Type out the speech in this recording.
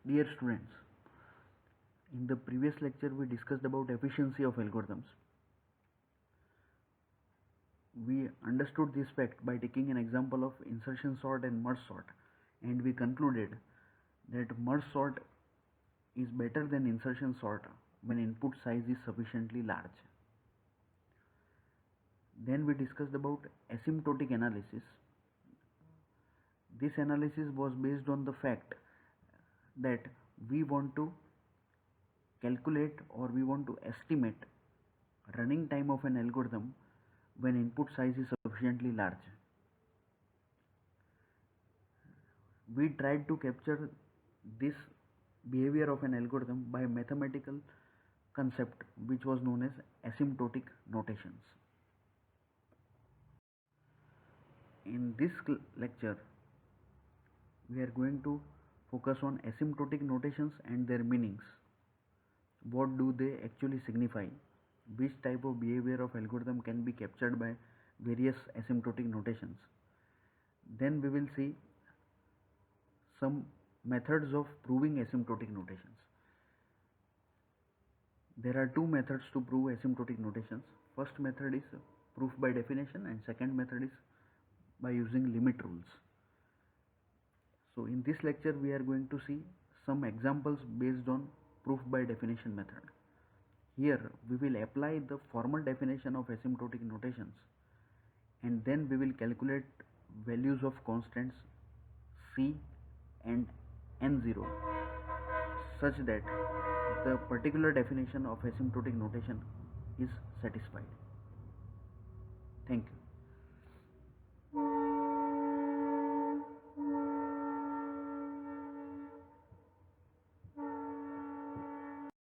Dear students, in the previous lecture we discussed about efficiency of algorithms. We understood this fact by taking an example of insertion sort and merge sort, and we concluded that merge sort is better than insertion sort when input size is sufficiently large. Then we discussed about asymptotic analysis. This analysis was based on the fact that we want to calculate or we want to estimate running time of an algorithm when input size is sufficiently large. We tried to capture this behavior of an algorithm by a mathematical concept which was known as asymptotic notations. In this lecture, we are going to focus on asymptotic notations and their meanings. What do they actually signify? Which type of behavior of algorithm can be captured by various asymptotic notations? Then we will see some methods of proving asymptotic notations. There are two methods to prove asymptotic notations. First method is proof by definition, and second method is by using limit rules. So in this lecture we are going to see some examples based on proof by definition method. Here we will apply the formal definition of asymptotic notations, and then we will calculate values of constants c and n0 such that the particular definition of asymptotic notation is satisfied. Thank you.